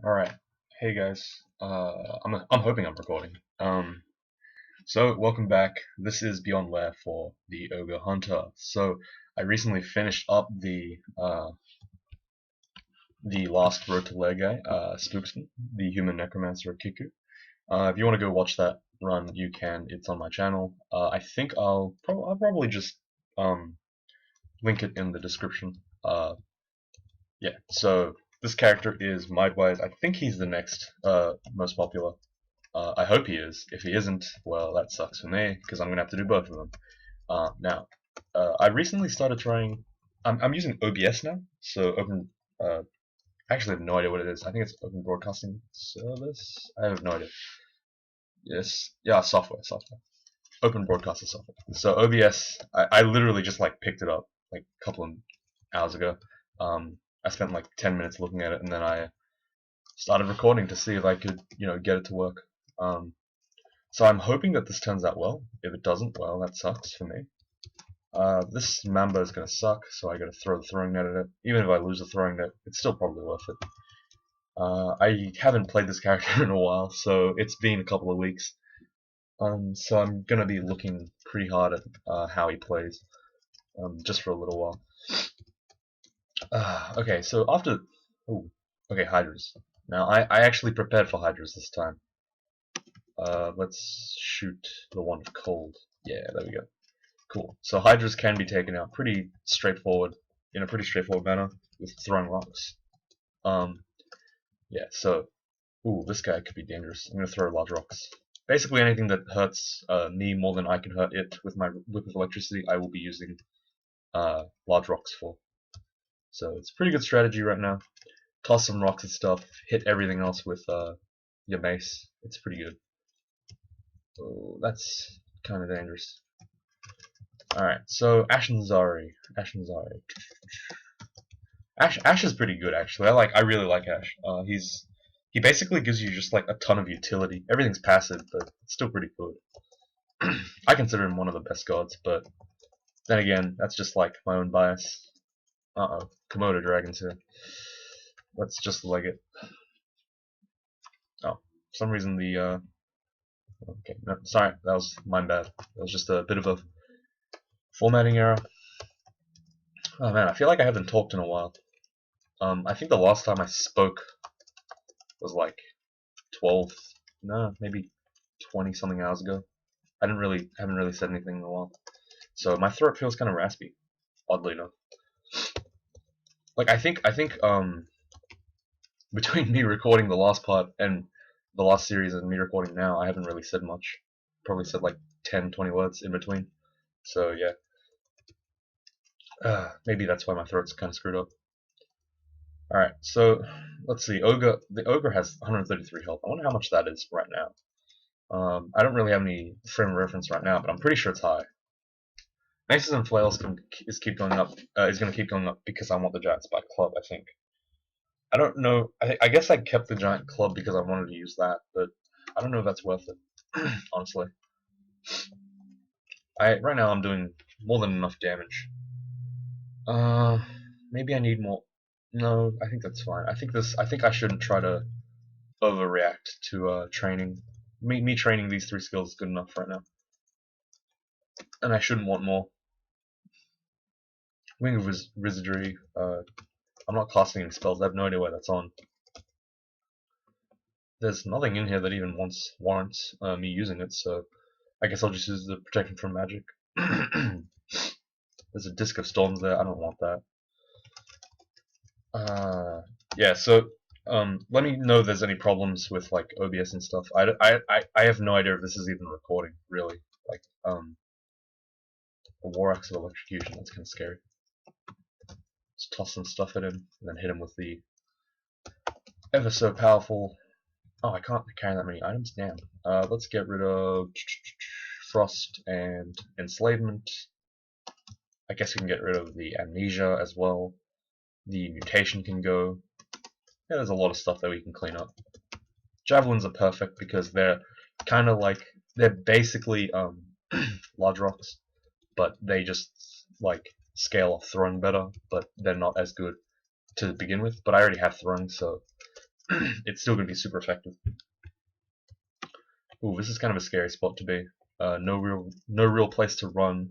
Alright. Hey guys. I'm hoping I'm recording. So welcome back. This is Beyond Lair for the Ogre Hunter. So I recently finished up the last Road to Lair guy, Spooksman, the human necromancer of Kiku. If you want to go watch that run, you can. It's on my channel. I think I'll probably just um link it in the description. Yeah. So this character is Mindwise. I think he's the next most popular. I hope he is. If he isn't, well, that sucks for me because I'm gonna have to do both of them. I recently started trying. I'm using OBS now, so open. I actually have no idea what it is. I think it's Open Broadcasting Service. I have no idea. Yes, yeah, software. Open Broadcasting Software. So OBS, I literally just like picked it up like a couple of hours ago. I spent like 10 minutes looking at it, and then I started recording to see if I could, get it to work. Um, So I'm hoping that this turns out well. If it doesn't, well, that sucks for me. This Mamba is gonna suck, so I gotta throw the throwing net at it. Even if I lose the throwing net, it's still probably worth it. I haven't played this character in a while, so it's been a couple of weeks. So I'm gonna be looking pretty hard at how he plays, just for a little while. Okay, so after... Ooh, okay, Hydras. Now, I actually prepared for Hydras this time. Let's shoot the one of cold. Yeah, there we go. Cool. So Hydras can be taken out pretty straightforward, in a pretty straightforward manner with throwing rocks. Um, yeah. So, ooh, this guy could be dangerous. I'm gonna throw large rocks. Basically, anything that hurts me more than I can hurt it with my whip of electricity, I will be using large rocks for. So it's a pretty good strategy right now. Toss some rocks and stuff. Hit everything else with your mace. It's pretty good. Oh, that's kind of dangerous. Alright, so Ashen Zari. Ash is pretty good actually. I really like Ash. He basically gives you just like a ton of utility. Everything's passive, but it's still pretty good. I consider him one of the best gods, but then again, that's just like my own bias. Uh-oh, Komodo dragons here. Let's just leg it. Oh, for some reason okay, no, sorry, that was my bad. That was just a bit of a formatting error. Oh man, I feel like I haven't talked in a while. I think the last time I spoke was like 12, no, maybe 20 something hours ago. Haven't really said anything in a while, so my throat feels kind of raspy, oddly enough. Like I think between me recording the last part and the last series and me recording now, I haven't really said much. Probably said like 10, 20 words in between. So yeah, maybe that's why my throat's kind of screwed up. All right, so let's see. The ogre has 133 health. I wonder how much that is right now. I don't really have any frame of reference right now, but I'm pretty sure it's high. Maces and flails is keep going up. Is going to keep going up because I want the giant spike club. I think. I don't know. I guess I kept the giant club because I wanted to use that, but I don't know if that's worth it. Honestly, right now I'm doing more than enough damage. Maybe I need more. No, I think that's fine. I think I shouldn't try to overreact to training. Me training these three skills is good enough right now, and I shouldn't want more. Wing of Wizardry. I'm not casting any spells. I have no idea where that's on. There's nothing in here that even warrants me using it, so I guess I'll just use the protection from magic. There's a Disc of Storms there. I don't want that. Yeah. So let me know if there's any problems with like OBS and stuff. I have no idea if this is even recording really. Like a War Axe of Electrocution. That's kind of scary. Just toss some stuff at him and then hit him with the ever so powerful. Oh, I can't carry that many items. Damn. Let's get rid of Frost and Enslavement. I guess we can get rid of the Amnesia as well. The Mutation can go. Yeah, there's a lot of stuff that we can clean up. Javelins are perfect because they're kind of like, they're basically large rocks, but they just like scale off throwing better, but they're not as good to begin with. But I already have throwing, so it's still going to be super effective. Ooh, this is kind of a scary spot to be. No real place to run,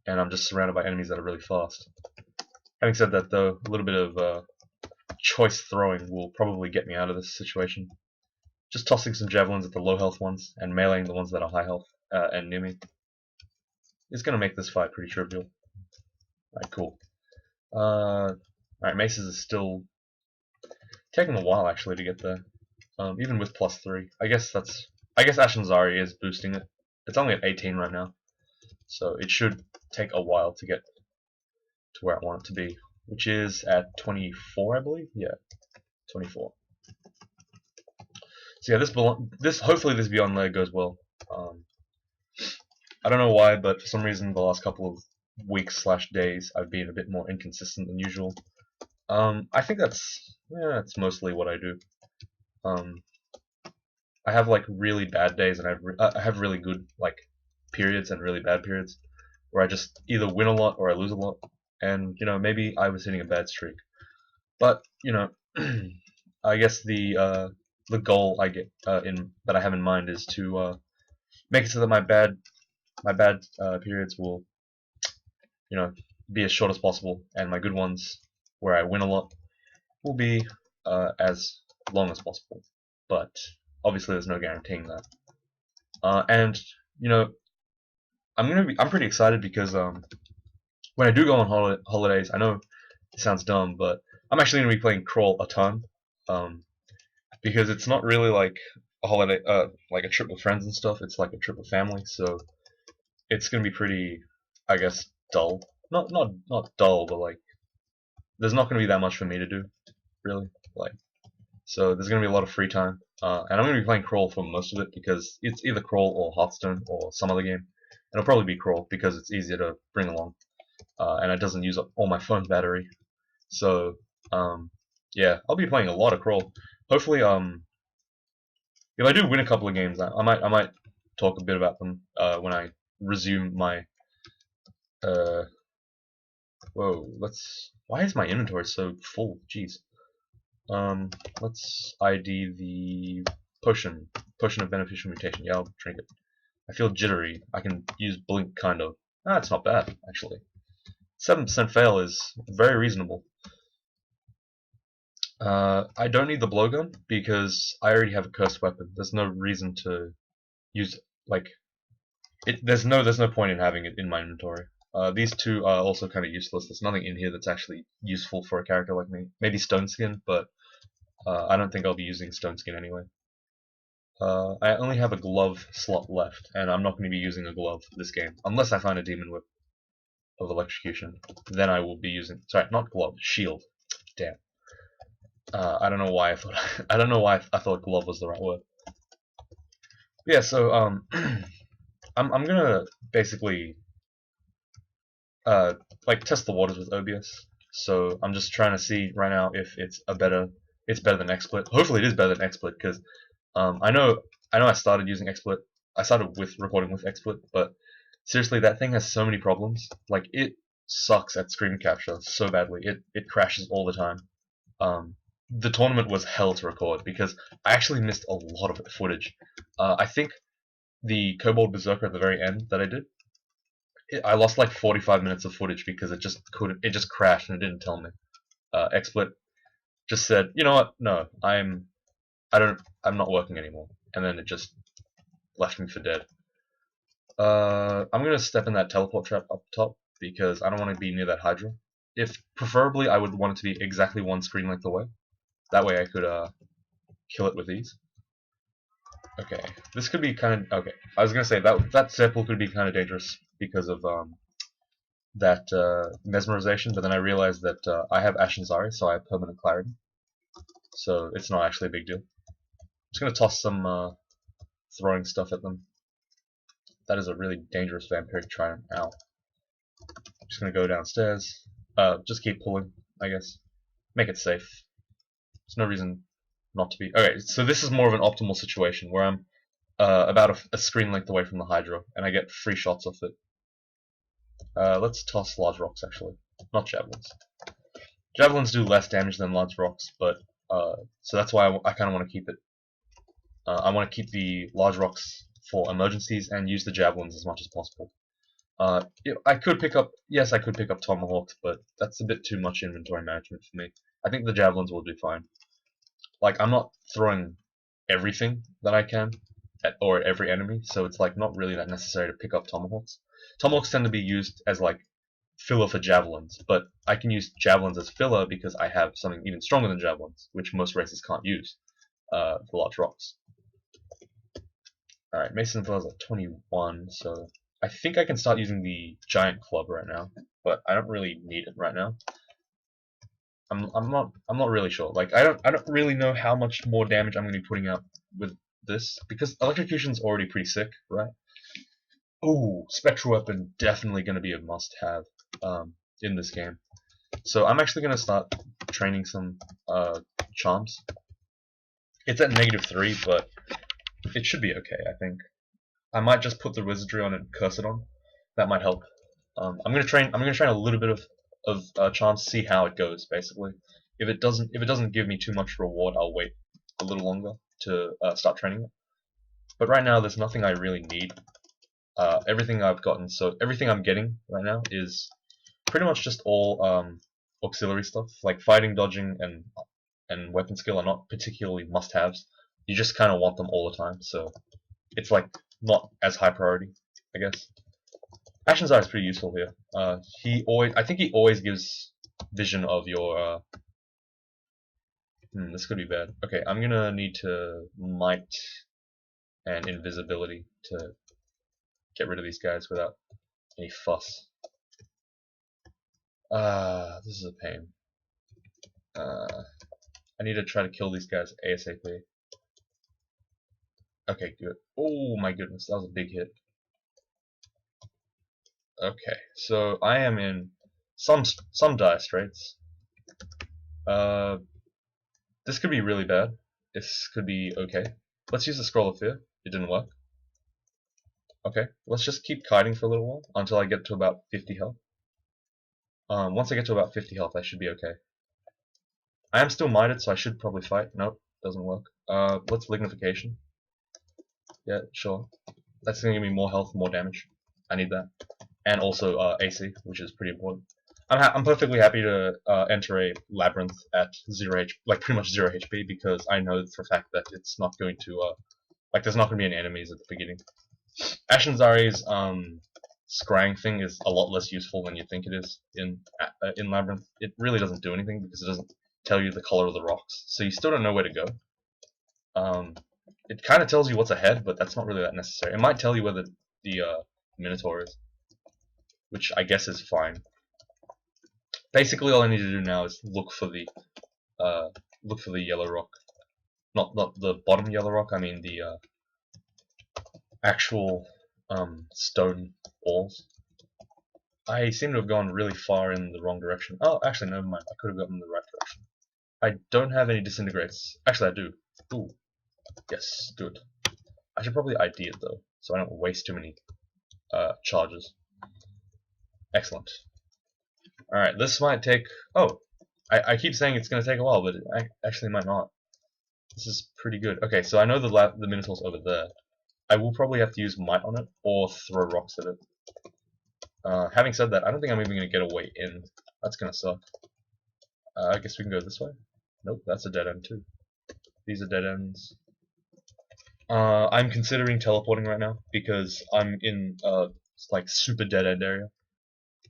and I'm just surrounded by enemies that are really fast. Having said that, though, a little bit of choice throwing will probably get me out of this situation. Just tossing some javelins at the low health ones and meleeing the ones that are high health and near me is going to make this fight pretty trivial. Alright, cool. Alright, Maces is still taking a while actually to get there. Even with +3. I guess Ashen Zari is boosting it. It's only at 18 right now. So it should take a while to get to where I want it to be. Which is at 24, I believe? Yeah, 24. So yeah, hopefully this Beyond Lair goes well. I don't know why, but for some reason the last couple of weeks/days I've been a bit more inconsistent than usual. I think that's mostly what I do. I have like really bad days, and I have really good like periods and really bad periods where I just either win a lot or I lose a lot, and maybe I was hitting a bad streak. But I guess the goal I get that I have in mind is to make it so that my bad periods will be as short as possible, and my good ones where I win a lot will be as long as possible. But obviously, there's no guaranteeing that. And I'm pretty excited because when I do go on holidays, I know it sounds dumb, but I'm actually gonna be playing Crawl a ton. Because it's not really like a holiday, like a trip with friends and stuff. It's like a trip with family, so it's gonna be pretty, I guess, dull. Not dull, but like there's not gonna be that much for me to do, really. Like, so there's gonna be a lot of free time, and I'm gonna be playing Crawl for most of it because it's either Crawl or Hearthstone or some other game. And it'll probably be Crawl because it's easier to bring along, and it doesn't use up all my phone battery. So yeah, I'll be playing a lot of Crawl. Hopefully, if I do win a couple of games, I might talk a bit about them when I resume my. Whoa, Why is my inventory so full? Jeez. Let's ID the potion of beneficial mutation. Yeah, I'll drink it. I feel jittery. I can use blink kind of. Ah, it's not bad actually. 7% fail is very reasonable. I don't need the blowgun because I already have a cursed weapon. There's no reason to use like it. There's no point in having it in my inventory. These two are also kind of useless. There's nothing in here that's actually useful for a character like me. Maybe Stone Skin, but I don't think I'll be using Stone Skin anyway. I only have a glove slot left, and I'm not going to be using a glove this game unless I find a Demon Whip of Electrocution. Then I will be using. Sorry, not glove, shield. Damn. I don't know why I thought I don't know why I thought glove was the right word. Yeah, so I'm gonna basically like test the waters with OBS. So I'm just trying to see right now if it's better than XSplit. Hopefully it is better than XSplit because I know I started using XSplit. I started with recording with XSplit, but seriously that thing has so many problems. Like it sucks at screen capture so badly. It crashes all the time. The tournament was hell to record because I actually missed a lot of footage. I think the Kobold Berserker at the very end that I did, I lost like 45 minutes of footage because it just crashed and it didn't tell me. XSplit just said, you know what? No, I'm not working anymore, and then it just left me for dead. I'm gonna step in that teleport trap up top because I don't want to be near that Hydra. Preferably, I would want it to be exactly one screen length away. That way I could kill it with ease. Okay, this could be kind of okay. I was gonna say that Sepul could be kind of dangerous because of that mesmerization, but then I realized that I have Ashen Zari, so I have permanent clarity, so it's not actually a big deal. I'm just gonna toss some throwing stuff at them. That is a really dangerous vampiric trident. Ow. I'm just gonna go downstairs. Just keep pulling, I guess. Make it safe. There's no reason not to be. Okay, so this is more of an optimal situation where I'm about a screen length away from the Hydra, and I get free shots off it. Let's toss large rocks, actually. Not javelins. Javelins do less damage than large rocks, but So that's why I kind of want to keep it. I want to keep the large rocks for emergencies and use the javelins as much as possible. I could pick up, yes, I could pick up tomahawks, but that's a bit too much inventory management for me. I think the javelins will do fine. Like, I'm not throwing everything that I can at every enemy, so it's like not really that necessary to pick up tomahawks. Tomahawks tend to be used as like filler for javelins, but I can use javelins as filler because I have something even stronger than javelins, which most races can't use, the large rocks. Alright, Mason Fillers at 21, so I think I can start using the giant club right now, but I don't really need it right now. I'm not really sure. Like I don't really know how much more damage I'm gonna be putting out with this because electrocution's already pretty sick, right? Ooh, spectral weapon definitely gonna be a must-have in this game. So I'm actually gonna start training some charms. It's at -3, but it should be okay, I think. I might just put the wizardry on and curse it on. That might help. I'm gonna train a little bit of charms, see how it goes. Basically, if it doesn't give me too much reward, I'll wait a little longer to start training it. But right now, there's nothing I really need. Everything I've gotten, so everything I'm getting right now is pretty much just all auxiliary stuff, like fighting, dodging, and weapon skill are not particularly must-haves. You just kind of want them all the time, so it's like not as high priority, I guess. Action's Eye is pretty useful here. I think he always gives vision of your. This could be bad. Okay, I'm gonna need to might and invisibility to get rid of these guys without any fuss. This is a pain. I need to try to kill these guys ASAP. Okay, good. Oh my goodness, that was a big hit. Okay, so I am in some dire straits. This could be really bad. This could be okay. Let's use the Scroll of Fear. It didn't work. Okay, let's just keep kiting for a little while until I get to about 50 health. Once I get to about 50 health, I should be okay. I am still minded, so I should probably fight. Nope, doesn't work. Let's Lignification. Yeah, sure. That's gonna give me more health, more damage. I need that. And also AC, which is pretty important. I'm perfectly happy to enter a labyrinth at 0 HP, like pretty much 0 HP, because I know for a fact that it's not going to, like there's not going to be any enemies at the beginning. Ashen Zari's scrying thing is a lot less useful than you think it is in labyrinth. It really doesn't do anything because it doesn't tell you the color of the rocks, so you still don't know where to go. It kind of tells you what's ahead, but that's not really that necessary. It might tell you where the Minotaur is, which I guess is fine. Basically, all I need to do now is look for the yellow rock, not the bottom yellow rock. I mean the actual stone walls. I seem to have gone really far in the wrong direction. Oh, actually, never mind. I could have gotten in the right direction. I don't have any disintegrates. Actually, I do. Ooh, yes, good. I should probably ID it though, so I don't waste too many charges. Excellent. Alright, this might take... Oh, I keep saying it's going to take a while, but it actually might not. This is pretty good. Okay, so I know the Minotaur's over there. I will probably have to use Might on it, or throw rocks at it. Having said that, I don't think I'm even going to get a way in. That's going to suck. I guess we can go this way. Nope, that's a dead end too. These are dead ends. I'm considering teleporting right now, because I'm in like super dead end area.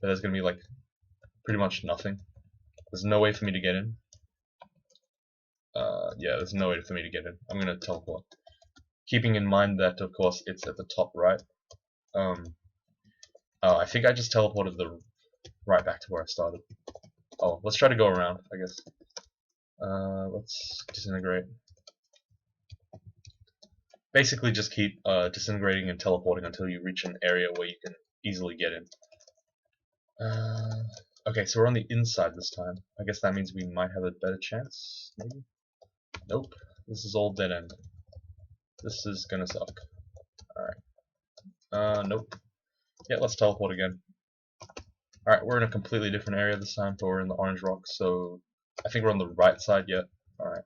There's going to be like pretty much nothing. There's no way for me to get in. Yeah, there's no way for me to get in. I'm gonna teleport. Keeping in mind that, of course, it's at the top right. I think I just teleported right back to where I started. Oh, let's try to go around, I guess. Let's disintegrate. Basically, just keep disintegrating and teleporting until you reach an area where you can easily get in. Okay, so we're on the inside this time. I guess that means we might have a better chance, maybe? Nope. This is all dead end. This is gonna suck. Alright. Nope. Yeah, let's teleport again. Alright, we're in a completely different area this time, but we're in the orange rock, so I think we're on the right side yet. Alright.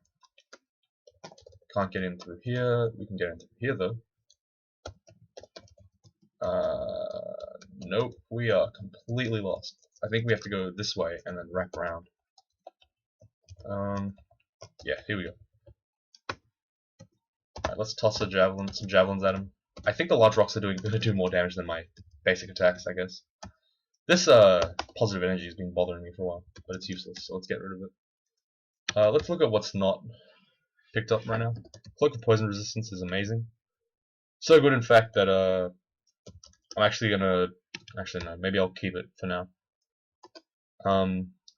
Can't get in through here. We can get in through here though. Nope, we are completely lost. I think we have to go this way and then wrap around. Yeah, here we go. Alright, let's toss some javelins at him. I think the large rocks are going to do more damage than my basic attacks, I guess. This positive energy has been bothering me for a while, but it's useless, so let's get rid of it. Let's look at what's not picked up right now. Cloak of Poison Resistance is amazing. So good, in fact, that I'm actually gonna... Actually, no, maybe I'll keep it for now.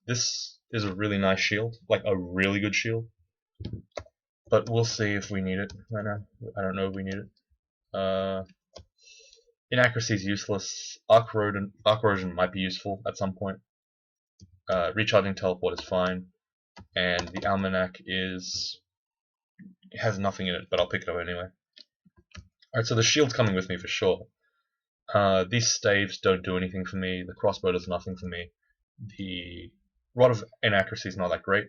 This is a really nice shield, like a really good shield. But we'll see if we need it right now. I don't know if we need it. Inaccuracy is useless. Arc Erosion might be useful at some point. Recharging Teleport is fine. And the Almanac has nothing in it, but I'll pick it up anyway. Alright, so the shield's coming with me for sure. These staves don't do anything for me. The crossbow does nothing for me. The Rod of Inaccuracy is not that great,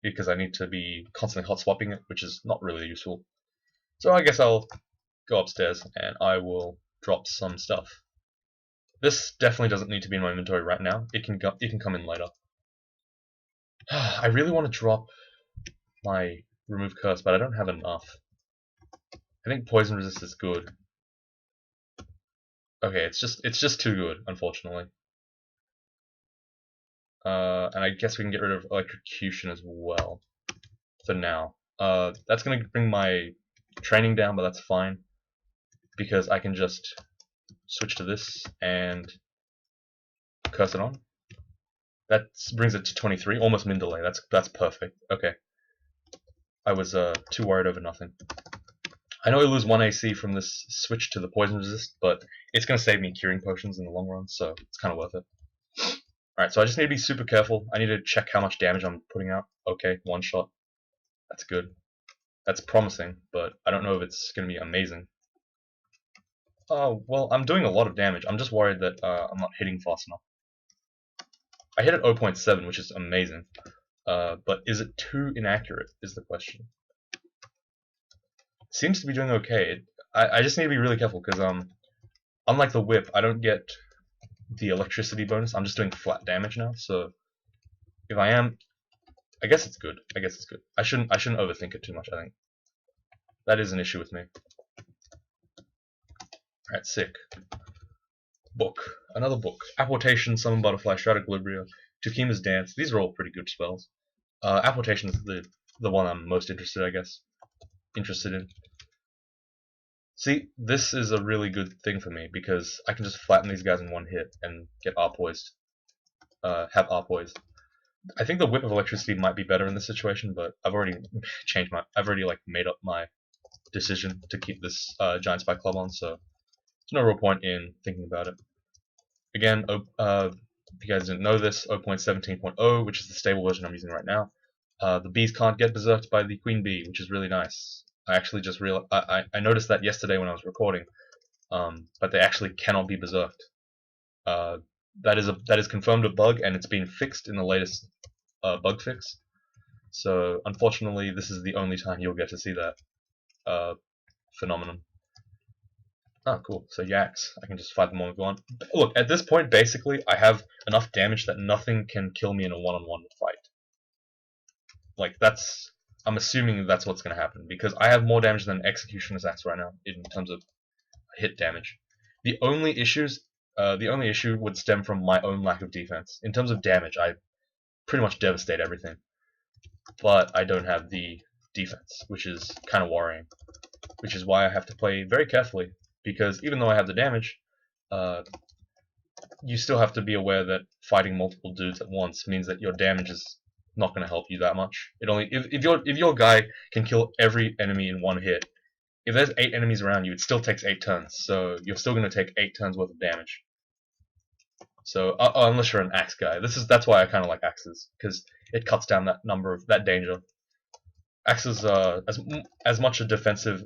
because I need to be constantly hot swapping it, which is not really useful. So I guess I'll go upstairs and I will drop some stuff. This definitely doesn't need to be in my inventory right now. It can come in later. I really want to drop my Remove Curse, but I don't have enough. I think Poison Resist is good. Okay, it's just too good, unfortunately. And I guess we can get rid of Electrocution as well for now. That's gonna bring my training down, but that's fine because I can just switch to this and curse it on. That brings it to 23, almost min delay. That's perfect. Okay. I was too worried over nothing. I know I lose 1 AC from this switch to the poison resist, but it's going to save me curing potions in the long run, so it's kind of worth it. Alright, so I just need to be super careful. I need to check how much damage I'm putting out. Okay, 1 shot. That's good. That's promising, but I don't know if it's going to be amazing. Oh, well, I'm doing a lot of damage. I'm just worried that I'm not hitting fast enough. I hit at 0.7, which is amazing. But is it too inaccurate, is the question. Seems to be doing okay. I just need to be really careful, because unlike the whip, I don't get the electricity bonus. I'm just doing flat damage now, so if I am... I guess it's good. I shouldn't overthink it too much, I think. That is an issue with me. Alright, sick. Book. Another book. Apportation, Summon Butterfly, Shroud Equilibria, Tukima's Dance. These are all pretty good spells. Apportation is the one I'm most interested in. See, this is a really good thing for me because I can just flatten these guys in one hit and get R-poised. Have R-poised. I think the Whip of Electricity might be better in this situation, but I've already made up my decision to keep this Giant Spike Club on, so there's no real point in thinking about it. Again, if you guys didn't know this, 0.17.0, which is the stable version I'm using right now, the bees can't get berserked by the queen bee, which is really nice. I actually just realized, I noticed that yesterday when I was recording, but they actually cannot be berserked. That is confirmed a bug, and it's been fixed in the latest bug fix. So unfortunately, this is the only time you'll get to see that phenomenon. Oh, cool. So yaks, I can just fight them all with one. Look, at this point, basically, I have enough damage that nothing can kill me in a one-on-one fight. Like, I'm assuming that's what's going to happen, because I have more damage than Executioner's Axe right now, in terms of hit damage. The only issue would stem from my own lack of defense. In terms of damage, I pretty much devastate everything. But I don't have the defense, which is kind of worrying. Which is why I have to play very carefully, because even though I have the damage, you still have to be aware that fighting multiple dudes at once means that your damage is not going to help you that much. If your guy can kill every enemy in one hit, if there's 8 enemies around you, it still takes 8 turns, so you're still going to take 8 turns worth of damage. So unless you're an axe guy, that's why I kind of like axes, because it cuts down that danger. Axes are as much a defensive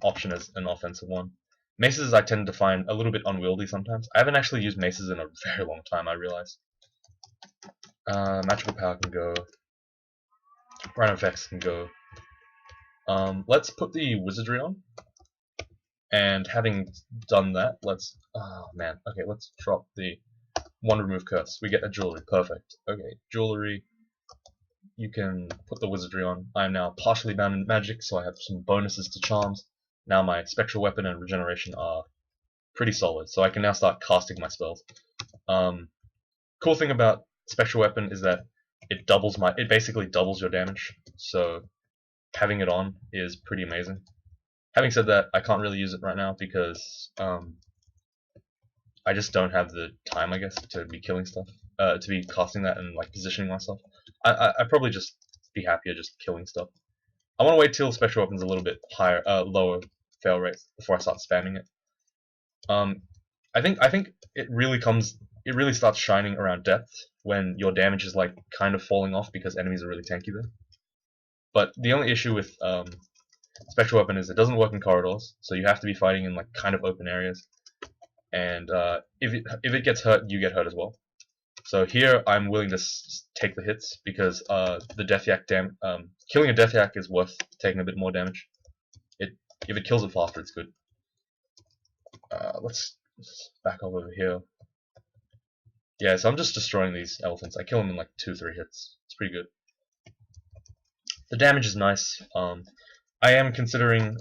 option as an offensive one. Maces I tend to find a little bit unwieldy sometimes. I haven't actually used maces in a very long time, I realize. Magical power can go. Random effects can go. Let's put the wizardry on, and having done that, let's. Oh man. Okay, let's drop the one remove curse. We get a jewelry. Perfect. Okay, jewelry. You can put the wizardry on. I am now partially bound in magic, so I have some bonuses to charms. Now my spectral weapon and regeneration are pretty solid, so I can now start casting my spells. Cool thing about spectral weapon is that it basically doubles your damage, so having it on is pretty amazing. Having said that, I can't really use it right now because I just don't have the time, I guess, to be killing stuff, to be casting that and like positioning myself. I'd probably just be happier just killing stuff. I want to wait till spectral weapons a little bit higher, lower fail rates before I start spamming it. I think it really starts shining around depth when your damage is like kind of falling off because enemies are really tanky there. But the only issue with spectral weapon is it doesn't work in corridors, so you have to be fighting in like kind of open areas. And if it gets hurt, you get hurt as well. So here I'm willing to take the hits because the death yak killing a death yak is worth taking a bit more damage. If it kills it faster, it's good. Let's back up over here. Yeah, so I'm just destroying these elephants. I kill them in like 2-3 hits. It's pretty good. The damage is nice. I am considering.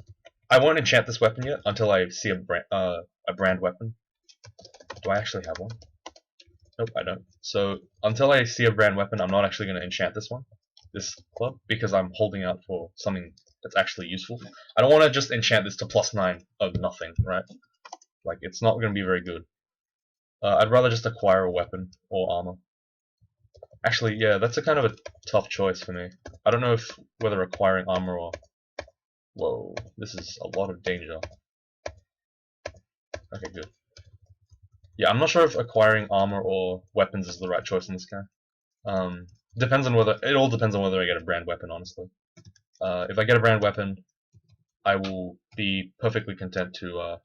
I won't enchant this weapon yet until I see a brand weapon. Do I actually have one? Nope, I don't. So until I see a brand weapon, I'm not actually going to enchant this club, because I'm holding out for something that's actually useful. I don't want to just enchant this to +9 of nothing, right? Like, it's not going to be very good. I'd rather just acquire a weapon or armor. Actually, yeah, that's a kind of a tough choice for me. I don't know whether acquiring armor or... Whoa, this is a lot of danger. Okay, good. Yeah, I'm not sure if acquiring armor or weapons is the right choice in this guy. It all depends on whether I get a brand weapon, honestly. If I get a brand weapon, I will be perfectly content to,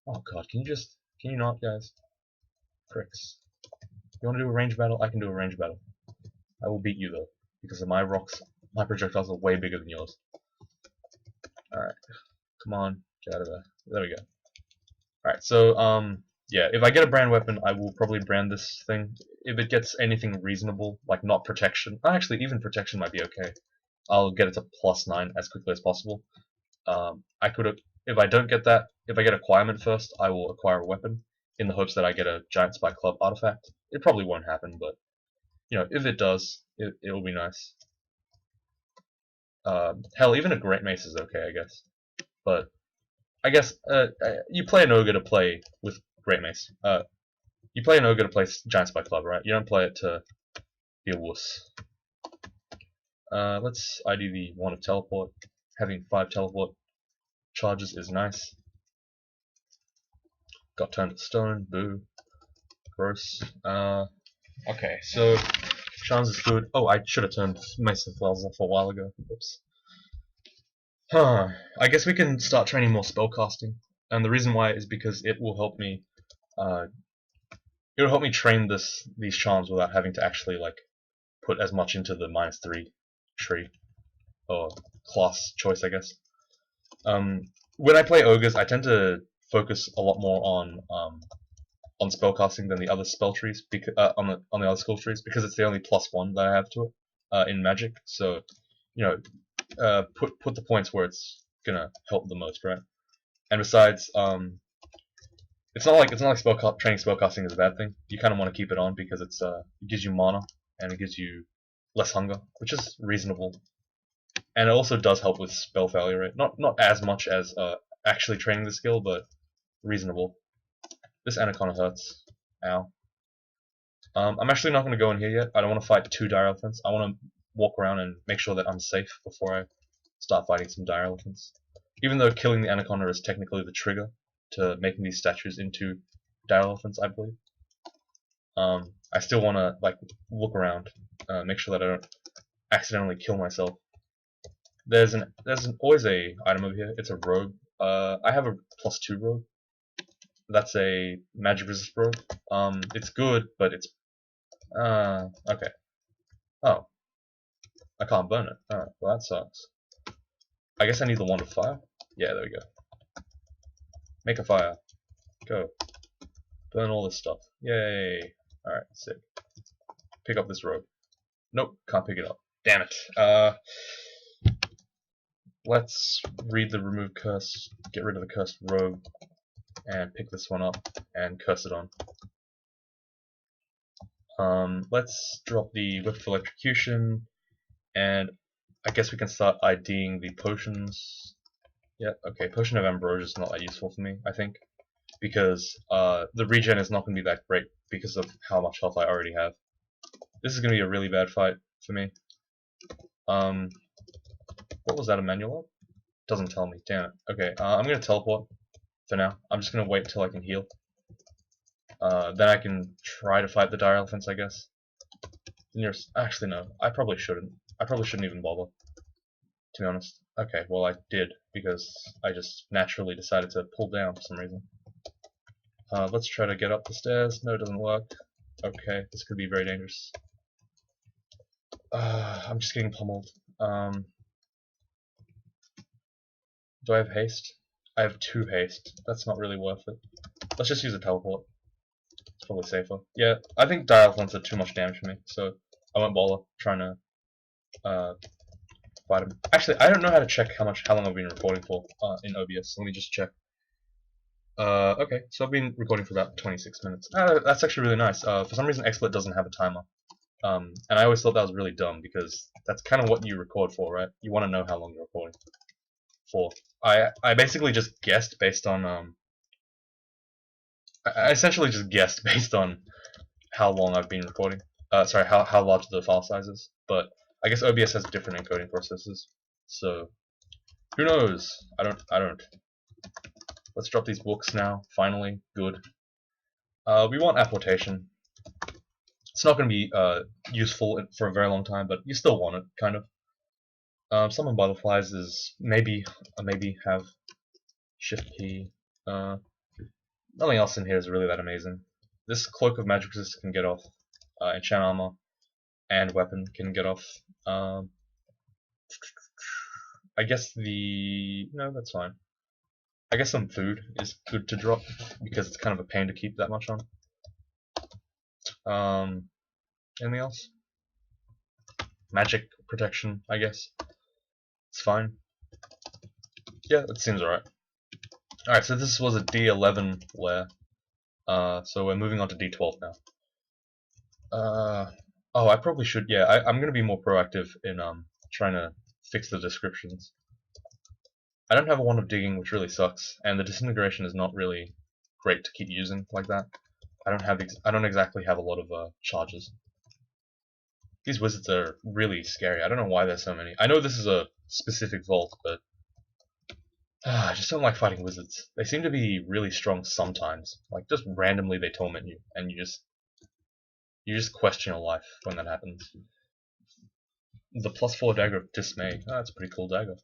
oh god, can you not, guys? Pricks. You wanna do a range battle? I can do a range battle. I will beat you, though, because of my projectiles are way bigger than yours. Alright, come on, get out of there. There we go. Alright, so, yeah, if I get a brand weapon, I will probably brand this thing. If it gets anything reasonable, like not protection, actually, even protection might be okay. I'll get it to +9 as quickly as possible. If I don't get that, if I get acquirement first, I will acquire a weapon in the hopes that I get a giant spike club artifact. It probably won't happen, but you know, if it does, it will be nice. Hell, even a great mace is okay, I guess. But I guess you play an ogre to play with great mace. You play an ogre to play giant spike club, right? You don't play it to be a wuss. Let's ID the one of teleport. Having 5 teleport charges is nice. Got turned to stone. Boo. Gross. Okay, so charms is good. Oh, I should have turned Mace of Wells off a while ago. Oops. Huh. I guess we can start training more spellcasting, and the reason why is because it will help me. It will help me train these charms without having to actually like put as much into the -3 tree or class choice, I guess. When I play ogres, I tend to focus a lot more on spellcasting than the other spell trees, because on the other skill trees, because it's the only +1 that I have to it in Magic. So, you know, put the points where it's gonna help the most, right? And besides, it's not like training spellcasting is a bad thing. You kind of want to keep it on because it gives you mana and it gives you less hunger, which is reasonable. And it also does help with spell failure rate. Not as much as actually training the skill, but reasonable. This anaconda hurts. Ow. I'm actually not going to go in here yet. I don't want to fight 2 dire elephants. I want to walk around and make sure that I'm safe before I start fighting some dire elephants. Even though killing the anaconda is technically the trigger to making these statues into dire elephants, I believe. I still want to like look around, make sure that I don't accidentally kill myself. There's always a item over here. It's a robe. I have a +2 robe. That's a magic resist robe. It's good, but it's okay. Oh. I can't burn it. Alright, well that sucks. I guess I need the wand of fire? Yeah, there we go. Make a fire. Go. Burn all this stuff. Yay. Alright, sick. Pick up this rope. Nope, can't pick it up. Damn it. Let's read the remove curse, get rid of the cursed robe, and pick this one up and curse it on. Let's drop the whip of electrocution, and I guess we can start IDing the potions. Yeah, okay, potion of ambrosia is not that useful for me, I think, because the regen is not going to be that great because of how much health I already have. This is going to be a really bad fight for me. What was that, a manual? Doesn't tell me, damn it. Okay, I'm going to teleport for now. I'm just going to wait till I can heal. Then I can try to fight the dire elephants, I guess. Actually, no. I probably shouldn't. I probably shouldn't even bother, to be honest. Okay, well I did, because I just naturally decided to pull down for some reason. Let's try to get up the stairs. No, it doesn't work. Okay, this could be very dangerous. I'm just getting pummeled. Do I have haste? I have 2 haste. That's not really worth it. Let's just use a teleport. It's probably safer. Yeah, I think dire elephants are too much damage for me, so I won't bother trying to fight him. Actually, I don't know how to check how long I've been recording for in OBS. Let me just check. Okay, so I've been recording for about 26 minutes. That's actually really nice. For some reason, XSplit doesn't have a timer. And I always thought that was really dumb because that's kind of what you record for, right? You want to know how long you're recording for. I basically just guessed based on I essentially just guessed based on how long I've been recording. Sorry, how large the file size is. But I guess OBS has different encoding processes, so who knows? I don't. Let's drop these books now. Finally, good. We want apportation. It's not going to be useful for a very long time, but you still want it, kind of. Summon butterflies is maybe have shift P. Nothing else in here is really that amazing. This cloak of magic resist can get off. Enchant armor and weapon can get off. I guess no, that's fine. I guess some food is good to drop because it's kind of a pain to keep that much on. Anything else? Magic protection, I guess. It's fine. Yeah, that seems alright. Alright, so this was a D11 lair. So we're moving on to D12 now. Oh, I probably should. Yeah, I'm gonna be more proactive in trying to fix the descriptions. I don't have a wand of digging, which really sucks, and the disintegration is not really great to keep using like that. I don't exactly have a lot of charges. These wizards are really scary. I don't know why there's so many. I know this is a specific vault, but I just don't like fighting wizards. They seem to be really strong sometimes. Like just randomly they torment you, and you just question your life when that happens. The +4 dagger of dismay. Oh, that's a pretty cool dagger.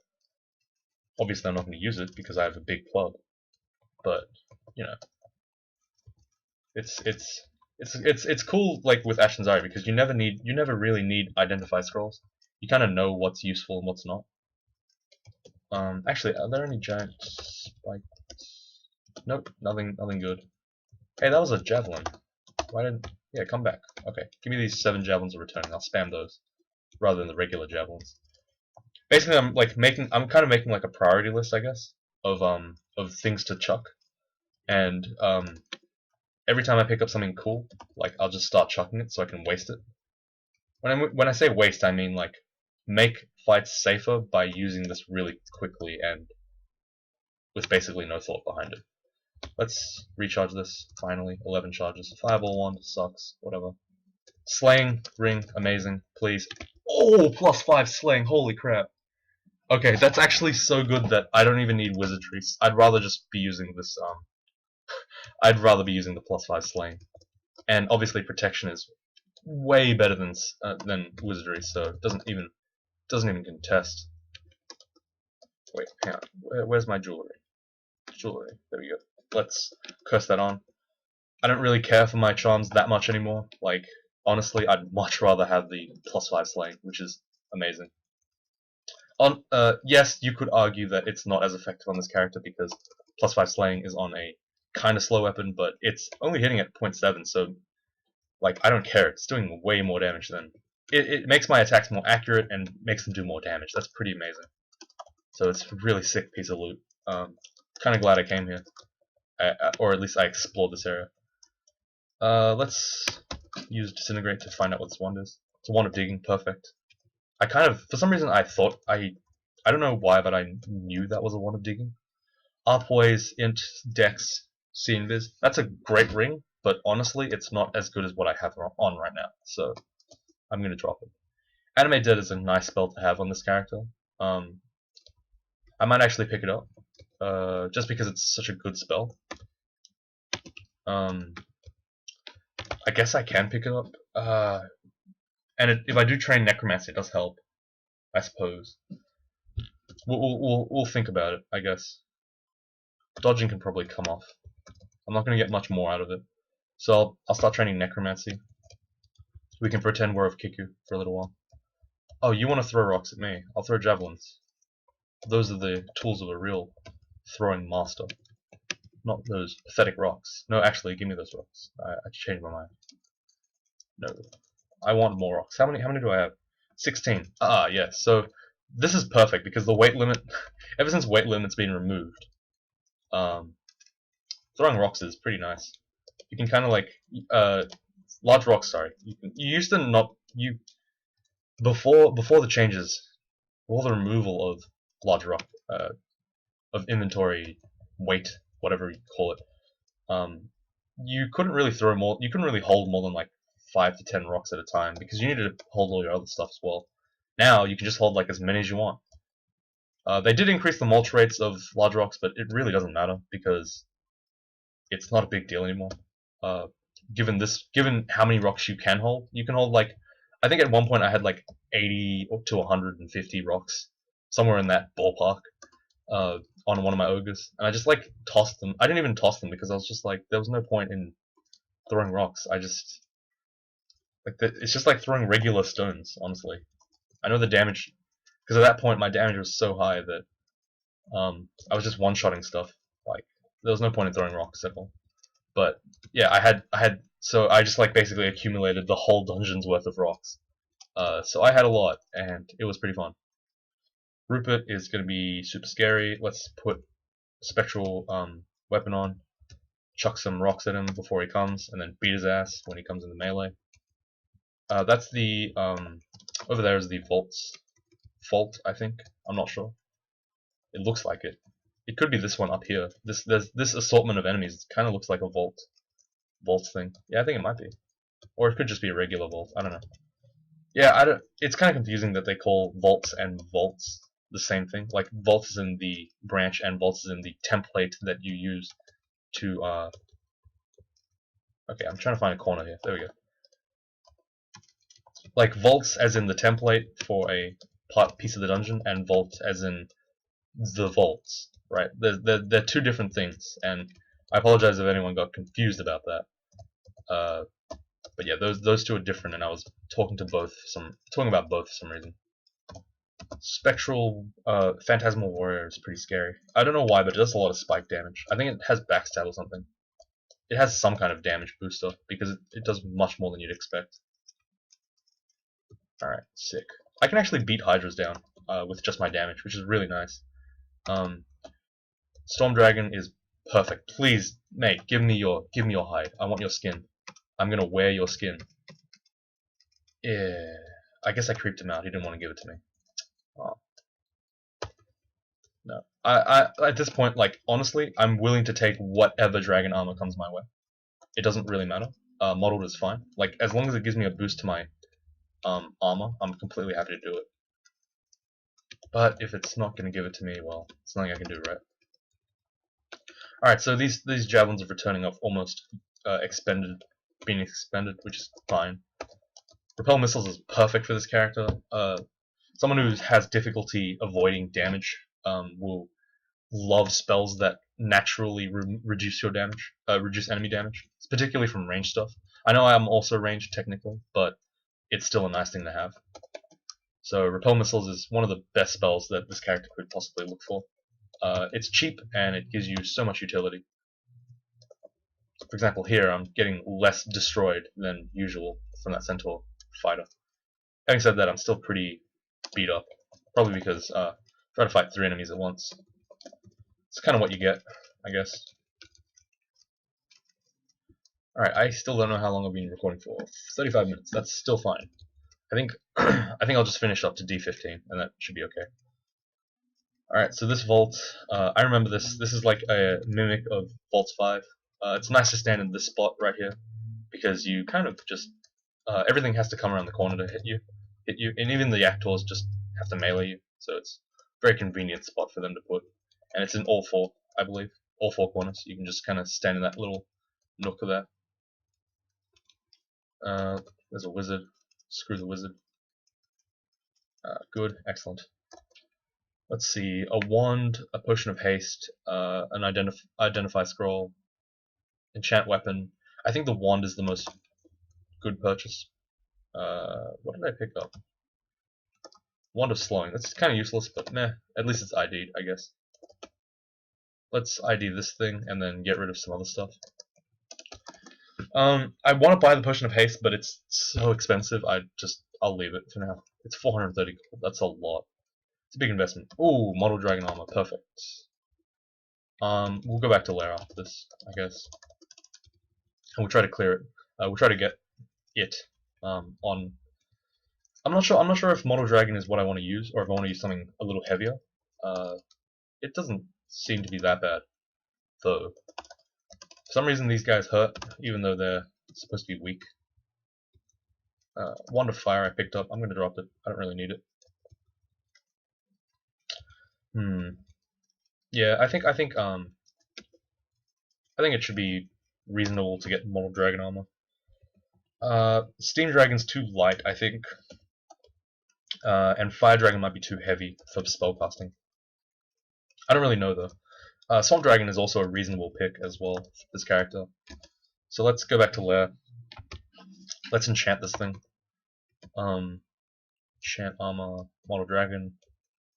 Obviously, I'm not going to use it because I have a big club, but you know, it's cool like with Ashen's Eye because you never really need identify scrolls. You kind of know what's useful and what's not. Actually, are there any giant spikes? Nope, nothing good. Hey, that was a javelin. Why didn't? Yeah, come back. Okay, give me these 7 javelins of returning. I'll spam those rather than the regular javelins. Basically, I'm kind of making like a priority list, I guess, of things to chuck, and every time I pick up something cool, like I'll just start chucking it so I can waste it. When I say waste, I mean like make fights safer by using this really quickly and with basically no thought behind it. Let's recharge this finally. 11 charges. Fireball wand sucks. Whatever. Slaying ring, amazing. Please. Oh, +5 slaying. Holy crap. Okay, that's actually so good that I don't even need wizardry. I'd rather just be using this. I'd rather be using the +5 slaying, and obviously protection is way better than wizardry, so it doesn't even contest. Wait, hang on. Where's my jewelry? Jewelry. There we go. Let's curse that on. I don't really care for my charms that much anymore. Like honestly, I'd much rather have the +5 slaying, which is amazing. Yes, you could argue that it's not as effective on this character because +5 slaying is on a kind of slow weapon, but it's only hitting at 0.7, so like I don't care. It's doing way more damage than it makes my attacks more accurate and makes them do more damage. That's pretty amazing. So it's a really sick piece of loot. Kind of glad I came here, or at least I explored this area. Let's use Disintegrate to find out what this wand is. It's a wand of digging, perfect. I kind of, for some reason, I thought I don't know why, but I knew that was a wand of digging. Arpoise, Int, Dex, C Invis. That's a great ring, but honestly, it's not as good as what I have on right now. So I'm gonna drop it. Animate Dead is a nice spell to have on this character. I might actually pick it up, just because it's such a good spell. I guess I can pick it up. And if I do train Necromancy, it does help, I suppose. We'll think about it, I guess. Dodging can probably come off. I'm not going to get much more out of it. So I'll start training Necromancy. We can pretend we're OgHu for a little while. Oh, you want to throw rocks at me? I'll throw javelins. Those are the tools of a real throwing master. Not those pathetic rocks. No, actually, give me those rocks. I changed my mind. No. I want more rocks. How many do I have? 16. Yes. So this is perfect because the weight limit, ever since weight limit's been removed, throwing rocks is pretty nice. You can kind of like large rocks. Sorry, you used to not before the changes, before the removal of large rock of inventory weight, whatever you call it. You couldn't really throw more. You couldn't really hold more than like 5 to 10 rocks at a time because you needed to hold all your other stuff as well. Now you can just hold like as many as you want. They did increase the mulch rates of large rocks, but it really doesn't matter because it's not a big deal anymore. Given how many rocks you can hold like, I think at one point I had like 80 to 150 rocks, somewhere in that ballpark, on one of my ogres, and I just like tossed them. I didn't even toss them because I was just like, there was no point in throwing rocks. I just it's just like throwing regular stones, honestly. I know the damage, because at that point my damage was so high that I was just one-shotting stuff. Like there was no point in throwing rocks at all. But yeah, so I just like basically accumulated the whole dungeon's worth of rocks. So I had a lot, and it was pretty fun. Rupert is going to be super scary. Let's put spectral weapon on, chuck some rocks at him before he comes, and then beat his ass when he comes in the melee. That's the over there is the vault, I think. I'm not sure. It looks like it. It could be this one up here. This assortment of enemies kind of looks like a vault thing. Yeah, I think it might be, or it could just be a regular vault. I don't know. Yeah, I don't. It's kind of confusing that they call vaults and vaults the same thing. Like vaults is in the branch and vaults is in the template that you use to. Okay, I'm trying to find a corner here. There we go. Like vaults as in the template for a piece of the dungeon, and vault as in the vaults, right? They're two different things, and I apologize if anyone got confused about that. But yeah, those two are different, and I was talking about both for some reason. Spectral Phantasmal Warrior is pretty scary. I don't know why, but it does a lot of spike damage. I think it has backstab or something. It has some kind of damage booster because it does much more than you'd expect. Alright, sick. I can actually beat Hydras down with just my damage, which is really nice. Storm Dragon is perfect. Please, mate, give me your hide. I want your skin. I'm gonna wear your skin. Yeah. I guess I creeped him out. He didn't want to give it to me. Oh. No. I at this point, like, honestly, I'm willing to take whatever dragon armor comes my way. It doesn't really matter. Modeled is fine. Like, as long as it gives me a boost to my armor, I'm completely happy to do it. But if it's not going to give it to me, well, it's nothing I can do, right? Alright, so these javelins are returning off almost being expended, which is fine. Repel missiles is perfect for this character. Someone who has difficulty avoiding damage will love spells that naturally reduce your damage, reduce enemy damage, particularly from range stuff. I know I'm also ranged technically, but it's still a nice thing to have. So repel missiles is one of the best spells that this character could possibly look for. It's cheap and it gives you so much utility. For example, here I'm getting less destroyed than usual from that Centaur fighter. Having said that, I'm still pretty beat up, probably because I try to fight 3 enemies at once. It's kind of what you get, I guess. Alright, I still don't know how long I've been recording for. 35 minutes. That's still fine. I think I think I'll just finish up to D15, and that should be okay. Alright, so this vault, I remember this. This is like a mimic of Vault 5. It's nice to stand in this spot right here, because you kind of just everything has to come around the corner to hit you, and even the actors just have to melee you. So it's a very convenient spot for them to put, and it's in all 4, I believe, all 4 corners. You can just kind of stand in that little nook there. There's a wizard. Screw the wizard. Good, excellent. Let's see, a wand, a potion of haste, an identify scroll, enchant weapon. I think the wand is the most good purchase. What did I pick up? Wand of slowing. That's kind of useless, but meh. At least it's ID'd, I guess. Let's ID this thing and then get rid of some other stuff. I want to buy the potion of haste, but it's so expensive. I'll leave it for now. It's 430 gold. That's a lot. It's a big investment. Ooh, model dragon armor, perfect. We'll go back to Lair after this, I guess, and we'll try to clear it. We'll try to get it on. I'm not sure. I'm not sure if model dragon is what I want to use, or if I want to use something a little heavier. It doesn't seem to be that bad, though. For some reason, these guys hurt, even though they're supposed to be weak. Wand of fire I picked up. I'm gonna drop it. I don't really need it. Yeah, I think it should be reasonable to get model dragon armor. Steam dragon's too light, I think, and fire dragon might be too heavy for spellcasting. I don't really know though. Swamp dragon is also a reasonable pick as well for this character. So let's go back to Lair. Let's enchant this thing. Enchant armor, model dragon.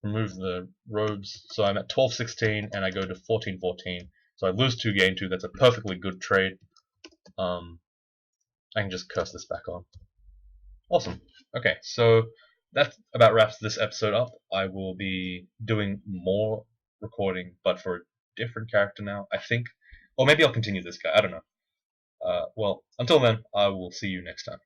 Remove the robes. So I'm at 12-16 and I go to 14-14. So I lose 2, gain 2. That's a perfectly good trade. I can just curse this back on. Awesome. Okay, so that about wraps this episode up. I will be doing more recording, but for a different character now, I think. Or maybe I'll continue this guy. I don't know. Well, until then, I will see you next time.